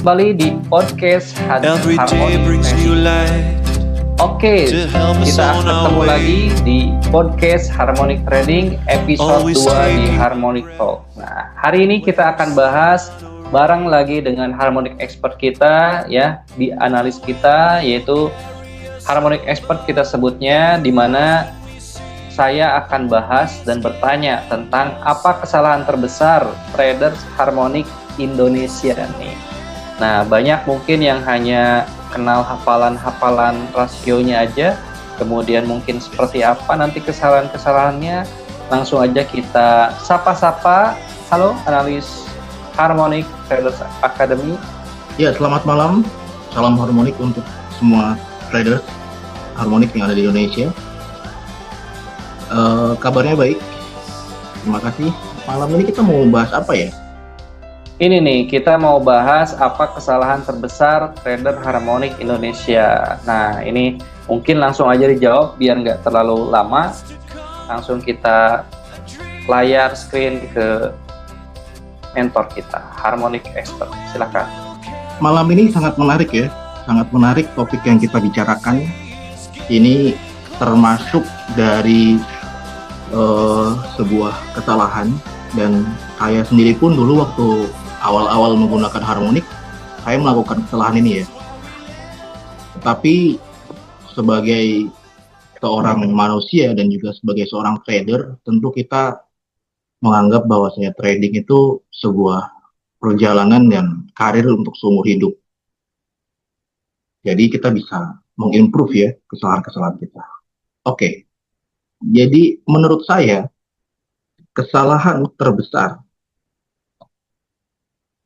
kembali di podcast Every day Harmonic brings new Trading. light Oke, to help us kita on our ketemu way. lagi di podcast Harmonic Trading episode Always 2 di taking Harmonic Talk. Nah, hari ini kita akan bahas bareng lagi dengan Harmonic Expert kita ya, di analis kita yaitu Harmonic Expert kita sebutnya, di mana saya akan bahas dan bertanya tentang apa kesalahan terbesar traders Harmonic Indonesia nih. Nah, banyak mungkin yang hanya kenal hafalan-hafalan rasionya aja, kemudian mungkin seperti apa nanti kesalahan-kesalahannya. Langsung aja kita sapa-sapa. Halo analis Harmonic Traders Academy. Ya, selamat malam. Salam harmonik untuk semua traders harmonik yang ada di Indonesia. Kabarnya baik. Terima kasih. Malam ini kita mau bahas apa ya? Ini nih, kita mau bahas apa kesalahan terbesar trader Harmonic Indonesia. Nah, ini mungkin langsung aja dijawab biar nggak terlalu lama. Langsung kita layar screen ke mentor kita, Harmonic Expert. Silakan. Malam ini sangat menarik ya. Sangat menarik topik yang kita bicarakan. Ini termasuk dari sebuah kesalahan, dan saya sendiri pun dulu waktu awal-awal menggunakan harmonik, saya melakukan kesalahan ini ya. Tetapi sebagai seorang manusia dan juga sebagai seorang trader, tentu kita menganggap bahwasanya trading itu sebuah perjalanan dan karir untuk seumur hidup. Jadi kita bisa mengimprove ya kesalahan-kesalahan kita. Oke. Jadi menurut saya kesalahan terbesar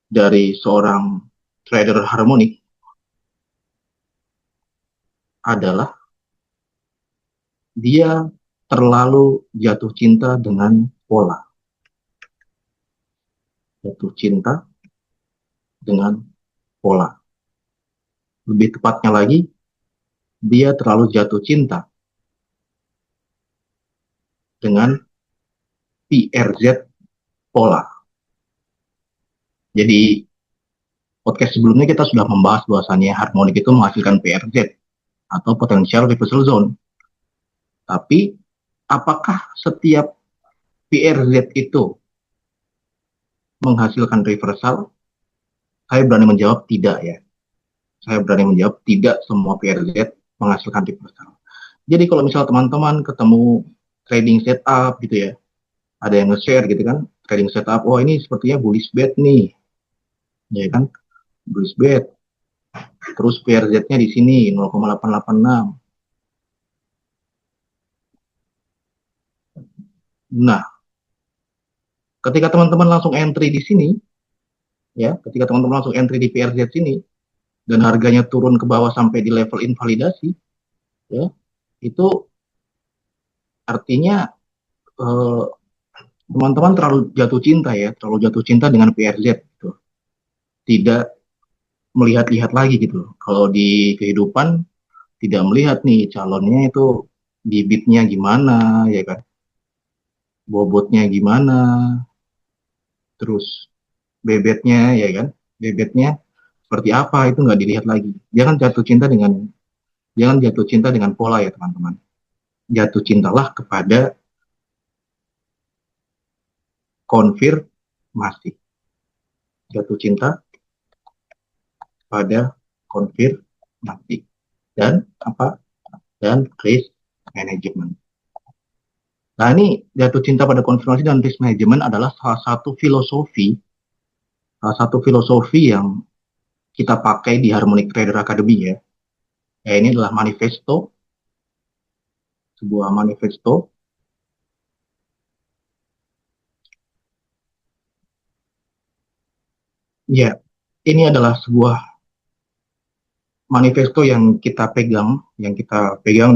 dari seorang trader harmonik adalah dia terlalu jatuh cinta dengan pola. Jatuh cinta dengan pola. Lebih tepatnya lagi, dia terlalu jatuh cinta dengan PRZ pola. Jadi podcast sebelumnya kita sudah membahas bahwasannya harmonik itu menghasilkan PRZ atau potential reversal zone. Tapi apakah setiap PRZ itu menghasilkan reversal? Saya berani menjawab tidak ya. Saya berani menjawab tidak semua PRZ menghasilkan reversal. Jadi kalau misal teman-teman ketemu trading setup gitu ya, ada yang nge-share gitu kan, trading setup, oh ini sepertinya bullish bet nih, ya kan, bullish bet. Terus PRZ-nya di sini 0,886. Nah, ketika teman-teman langsung entry di sini, ya, ketika teman-teman langsung entry di PRZ sini, dan harganya turun ke bawah sampai di level invalidasi, ya, itu artinya teman-teman terlalu jatuh cinta ya, terlalu jatuh cinta dengan PRZ gitu. Tidak melihat-lihat lagi gitu. Kalau di kehidupan tidak melihat nih calonnya itu bibitnya gimana, ya kan, bobotnya gimana, terus bebetnya, ya kan, bebetnya seperti apa, itu nggak dilihat lagi. Jangan jatuh cinta dengan pola ya teman-teman. Jatuh cintalah kepada konfirmasi. Jatuh cinta pada konfirmasi dan apa, dan risk management. Nah, ini jatuh cinta pada konfirmasi dan risk management adalah salah satu filosofi yang kita pakai di Harmonic Trader Academy ya. Ini adalah manifesto, sebuah manifesto ya. Ini adalah sebuah manifesto yang kita pegang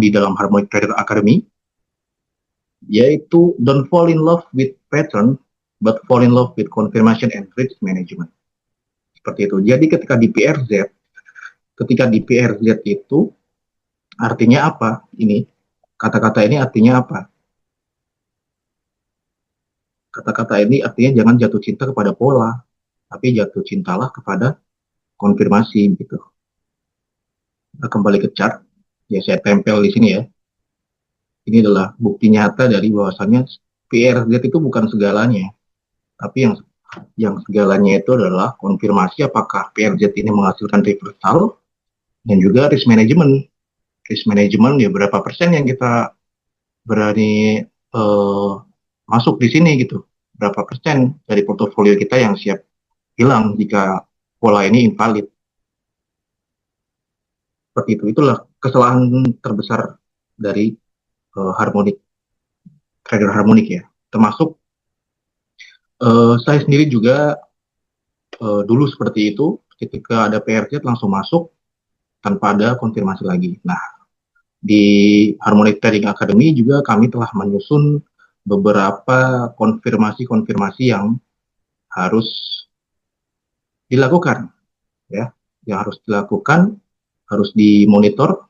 di dalam Harmonic Trader Academy, yaitu don't fall in love with pattern but fall in love with confirmation and risk management. Seperti itu. Jadi ketika di PRZ itu artinya apa? Ini kata-kata ini artinya apa? Kata-kata ini artinya jangan jatuh cinta kepada pola, tapi jatuh cintalah kepada konfirmasi gitu. Kita kembali ke chart, ya saya tempel di sini ya. Ini adalah bukti nyata dari bahwasannya PRZ itu bukan segalanya, tapi yang segalanya itu adalah konfirmasi apakah PRZ ini menghasilkan reversal dan juga risk management. Risk management ya berapa persen yang kita berani masuk di sini gitu. Berapa persen dari portofolio kita yang siap hilang jika pola ini invalid. Seperti itu. Itulah kesalahan terbesar dari harmonik, trader harmonik ya. Termasuk saya sendiri juga dulu seperti itu, ketika ada PRZ langsung masuk tanpa ada konfirmasi lagi. Nah, di Harmonic Trading Academy juga kami telah menyusun beberapa konfirmasi-konfirmasi yang harus dilakukan, ya, yang harus dilakukan, harus dimonitor.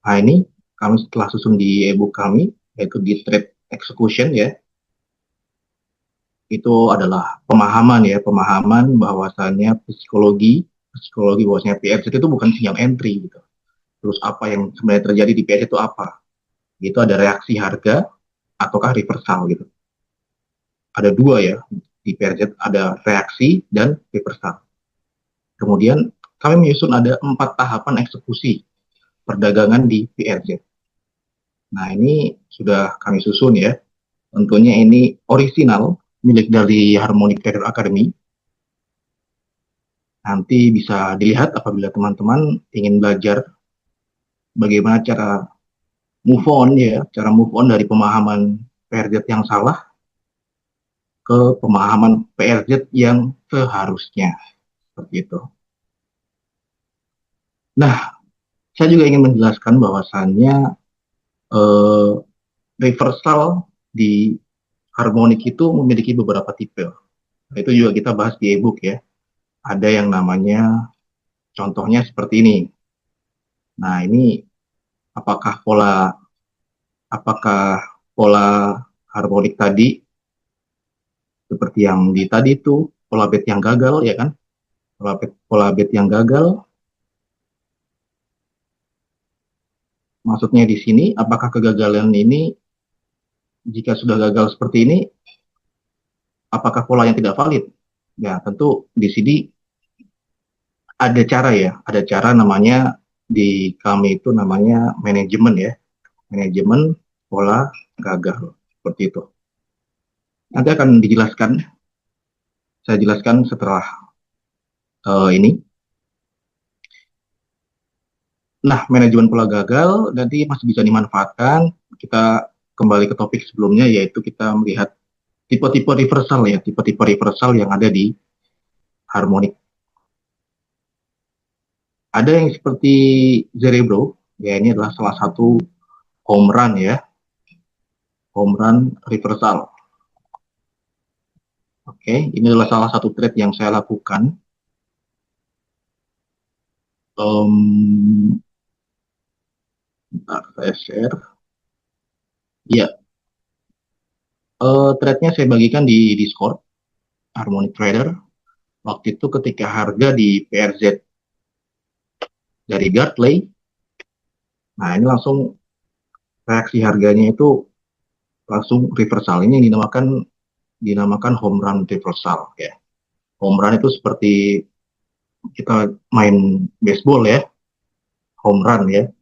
Nah, ini kami setelah susun di e-book kami, yaitu di Trade Execution ya, itu adalah pemahaman ya, pemahaman bahwasannya psikologi bahwasanya PRZ itu bukan sinyal entry gitu. Terus apa yang sebenarnya terjadi di PRZ itu apa? Itu ada reaksi harga ataukah reversal gitu. Ada dua ya, di PRZ ada reaksi dan reversal. Kemudian kami menyusun ada 4 tahapan eksekusi perdagangan di PRZ. Nah, ini sudah kami susun ya. Tentunya ini orisinal milik dari Harmonic Trader Academy. Nanti bisa dilihat apabila teman-teman ingin belajar bagaimana cara move on ya, cara move on dari pemahaman PRZ yang salah ke pemahaman PRZ yang seharusnya. Seperti itu. Nah, saya juga ingin menjelaskan bahwasannya eh, reversal di harmonik itu memiliki beberapa tipe. Nah, itu juga kita bahas di e-book ya. Ada yang namanya contohnya seperti ini. Nah, ini apakah pola harmonik tadi seperti yang di tadi itu pola bed yang gagal ya kan? Pola bed yang gagal. Maksudnya di sini apakah kegagalan ini jika sudah gagal seperti ini apakah pola yang tidak valid? Ya, tentu di sini ada cara ya, ada cara namanya di kami itu namanya manajemen ya, manajemen pola gagal seperti itu. Nanti akan dijelaskan, saya jelaskan setelah ini. Nah, manajemen pola gagal nanti masih bisa dimanfaatkan. Kita kembali ke topik sebelumnya, yaitu kita melihat tipe-tipe reversal ya, tipe-tipe reversal yang ada di harmonik. Ada yang seperti Zerebro, ya ini adalah salah satu home run ya, home run reversal. Oke, ini adalah salah satu trade yang saya lakukan. Bentar, saya share. Ya, trade-nya saya bagikan di Discord, Harmonic Trader. Waktu itu ketika harga di PRZ dari Gartley, nah ini langsung reaksi harganya itu langsung reversal. Ini yang dinamakan home run reversal ya. Home run itu seperti kita main baseball ya, home run ya,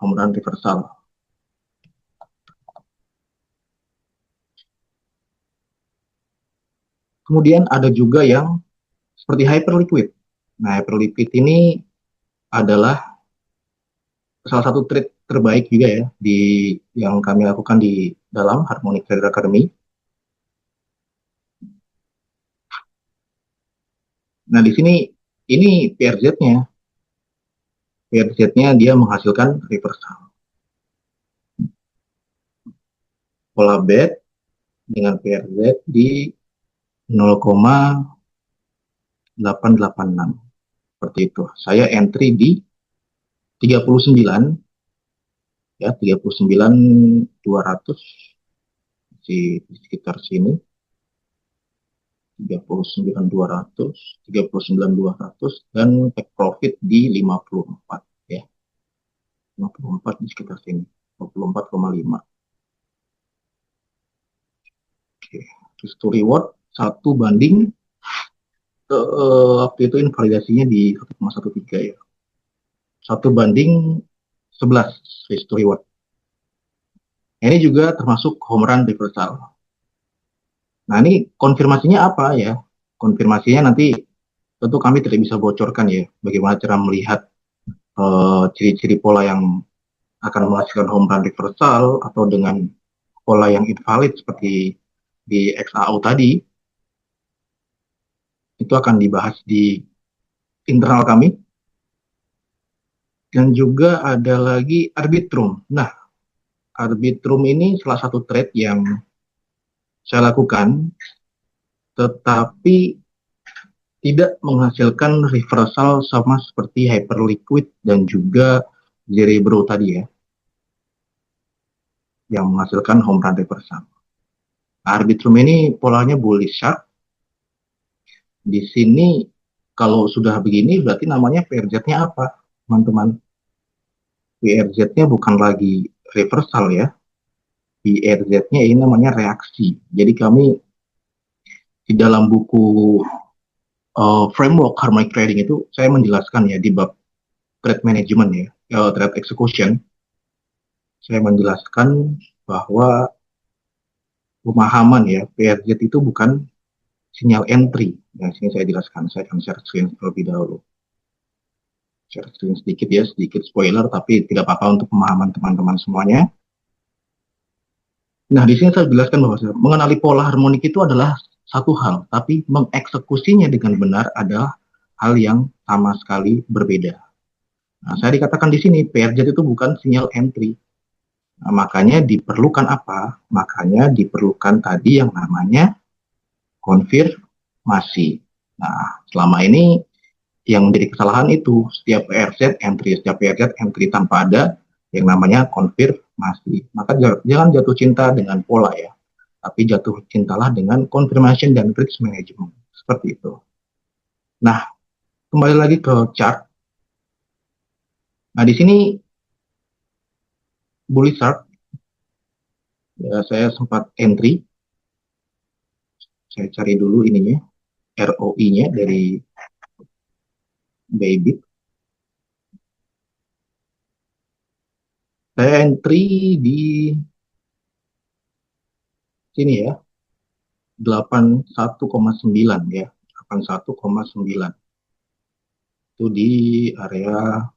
home run reversal. Kemudian ada juga yang seperti hyperliquid. Nah, hyperliquid ini adalah salah satu trade terbaik juga ya di yang kami lakukan di dalam Harmonic Trader Academy. Nah, di sini ini PRZ-nya. PRZ-nya dia menghasilkan reversal. Pola bet dengan PRZ di 0,886 seperti itu. Saya entry di 39 ya, 39.200 di sekitar sini. 39.200, 39.200, dan take profit di 54 ya. 54 di sekitar sini. 24,5. Oke. Risk to reward 1 banding waktu itu invalidasinya di 1,13 ya. 1 banding 11 risk to reward. Ini juga termasuk home run reversal. Nah, ini konfirmasinya apa ya? Konfirmasinya nanti tentu kami tidak bisa bocorkan ya, bagaimana cara melihat ciri-ciri pola yang akan menghasilkan home run reversal atau dengan pola yang invalid seperti di XAU tadi. Itu akan dibahas di internal kami. Dan juga ada lagi Arbitrum. Nah, Arbitrum ini salah satu trade yang saya lakukan, tetapi tidak menghasilkan reversal sama seperti Hyperliquid dan juga Cerebro tadi ya, yang menghasilkan home run reversal. Arbitrum ini polanya bullish sharp. Di sini kalau sudah begini berarti namanya PRZ-nya apa, teman-teman? PRZ-nya bukan lagi reversal ya. PRZ-nya ini namanya reaksi. Jadi kami di dalam buku framework harmonic trading itu saya menjelaskan ya di bab trade management ya, trade execution. Saya menjelaskan bahwa pemahaman ya PRZ itu bukan sinyal entry. Nah, sini saya jelaskan. Saya akan share screen terlebih dahulu. Share screen sedikit ya, sedikit spoiler, tapi tidak apa-apa untuk pemahaman teman-teman semuanya. Nah, di sini saya jelaskan bahwa mengenali pola harmonik itu adalah satu hal, tapi mengeksekusinya dengan benar adalah hal yang sama sekali berbeda. Nah, saya dikatakan di sini PRZ itu bukan sinyal entry. Nah, makanya diperlukan apa? Makanya diperlukan tadi yang namanya konfirmasi. Nah, selama ini yang menjadi kesalahan itu setiap PRZ entry, setiap PRZ entry tanpa ada yang namanya konfirmasi. Maka jangan jatuh cinta dengan pola ya, tapi jatuh cintalah dengan confirmation dan risk management. Seperti itu. Nah, kembali lagi ke chart. Nah, di sini bullish chart. Ya, saya sempat entry. Saya cari dulu ininya, ROI-nya dari Bybit. Saya entry di sini ya, 81,9 ya, 81,9. Itu di area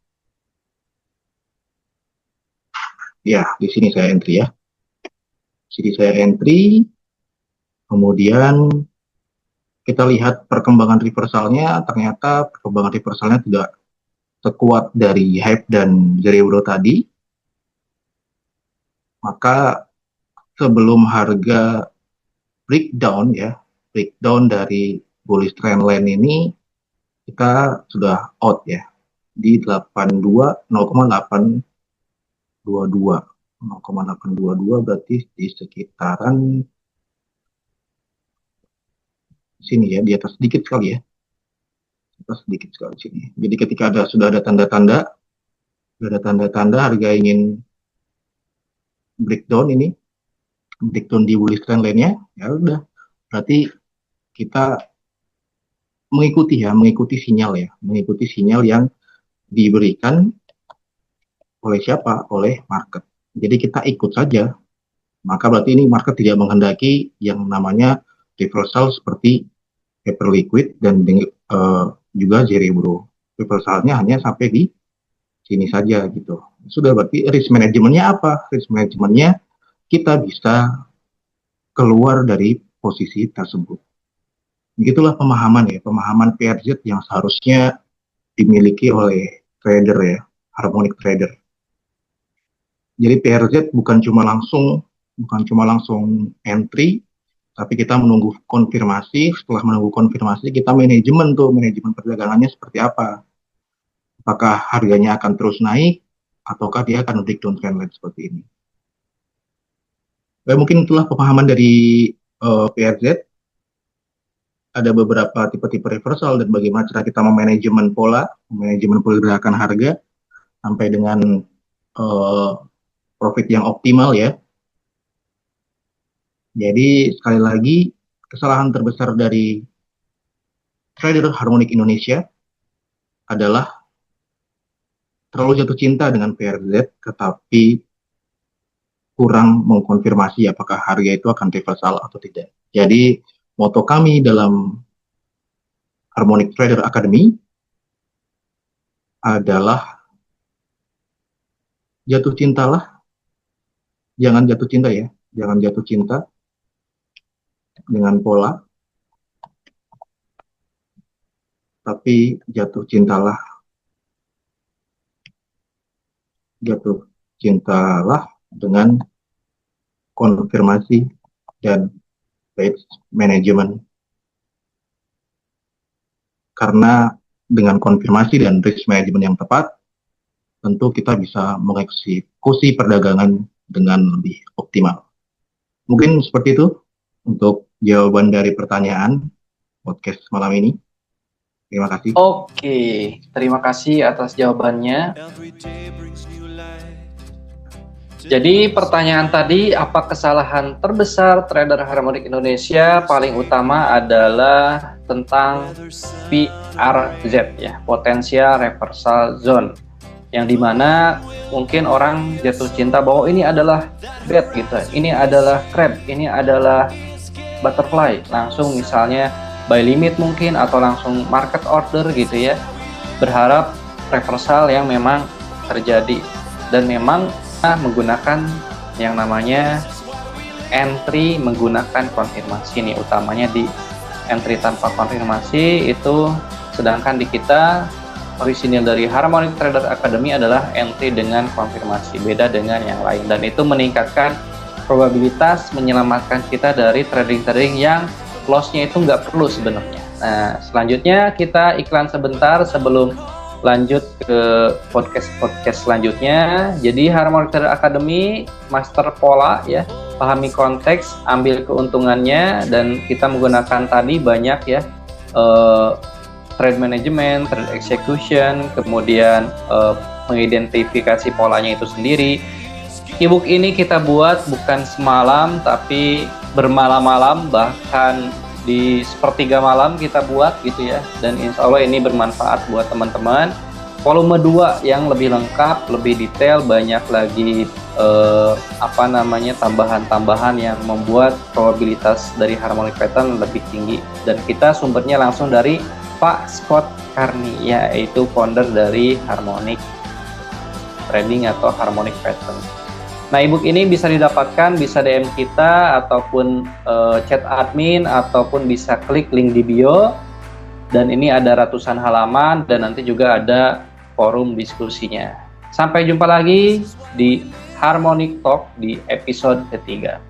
ya, di sini saya entry ya. Sini saya entry. Kemudian kita lihat perkembangan reversalnya, ternyata perkembangan reversalnya tidak sekuat dari hype dan Cerebro tadi. Maka sebelum harga breakdown ya, breakdown dari bullish trend line ini kita sudah out ya di 0,822 berarti di sekitaran sini ya, di atas sedikit sekali ya, atas sedikit sekali sini. Jadi ketika sudah ada tanda-tanda harga ingin breakdown ini, breakdown di bullish trend line-nya, ya udah berarti kita mengikuti sinyal yang diberikan oleh siapa? Oleh market. Jadi kita ikut saja. Maka berarti ini market tidak menghendaki yang namanya reversal seperti Hyperliquid dan juga Cerebro. Reversalnya hanya sampai di sini saja gitu. Sudah, berarti risk manajemennya apa? Risk manajemennya kita bisa keluar dari posisi tersebut. Begitulah pemahaman ya, pemahaman PRZ yang seharusnya dimiliki oleh trader ya, harmonic trader. Jadi PRZ bukan cuma langsung entry, tapi kita menunggu konfirmasi. Setelah menunggu konfirmasi, kita manajemen perdagangannya seperti apa. Apakah harganya akan terus naik, ataukah dia akan breakdown trendline seperti ini. Mungkin itulah pemahaman dari PRZ. ada beberapa tipe-tipe reversal dan bagaimana cara kita memanajemen pola, manajemen pergerakan harga sampai dengan profit yang optimal ya. Jadi sekali lagi kesalahan terbesar dari trader harmonik Indonesia adalah terlalu jatuh cinta dengan PRZ tetapi kurang mengkonfirmasi apakah harga itu akan reversal atau tidak. Jadi moto kami dalam Harmonic Trader Academy adalah jatuh cintalah, jangan jatuh cinta ya, jangan jatuh cinta dengan pola, tapi jatuh cintalah dengan konfirmasi dan risk management. Karena dengan konfirmasi dan risk management yang tepat, tentu kita bisa mengeksekusi perdagangan dengan lebih optimal. Mungkin seperti itu untuk jawaban dari pertanyaan podcast malam ini. Terima kasih. Oke, terima kasih atas jawabannya. Jadi pertanyaan tadi, apa kesalahan terbesar trader harmonik Indonesia? Paling utama adalah tentang PRZ ya, potensial reversal zone, yang dimana mungkin orang jatuh cinta bahwa ini adalah bed gitu, ini adalah crab, ini adalah butterfly, langsung misalnya buy limit mungkin atau langsung market order gitu ya, berharap reversal yang memang terjadi, dan memang menggunakan yang namanya entry menggunakan konfirmasi nih, utamanya di entry tanpa konfirmasi itu, sedangkan di kita orisinil dari Harmonic Trader Academy adalah entry dengan konfirmasi, beda dengan yang lain, dan itu meningkatkan probabilitas menyelamatkan kita dari trading-trading yang loss-nya itu nggak perlu sebenarnya. Nah, selanjutnya kita iklan sebentar sebelum lanjut ke podcast selanjutnya. Jadi Harmonic Trader Academy master pola ya, pahami konteks, ambil keuntungannya, dan kita menggunakan tadi banyak ya, trade management, trade execution, kemudian mengidentifikasi polanya itu sendiri. Ebook ini kita buat bukan semalam tapi bermalam-malam, bahkan di sepertiga malam kita buat gitu ya, dan insya Allah ini bermanfaat buat teman-teman. Volume 2 yang lebih lengkap, lebih detail, banyak lagi tambahan-tambahan yang membuat probabilitas dari harmonic pattern lebih tinggi, dan kita sumbernya langsung dari Pak Scott Carney, yaitu founder dari Harmonic Trading atau Harmonic Pattern. Nah, ebook ini bisa didapatkan, bisa DM kita ataupun chat admin, ataupun bisa klik link di bio, dan ini ada ratusan halaman dan nanti juga ada forum diskusinya. Sampai jumpa lagi di Harmonic Talk di episode ketiga.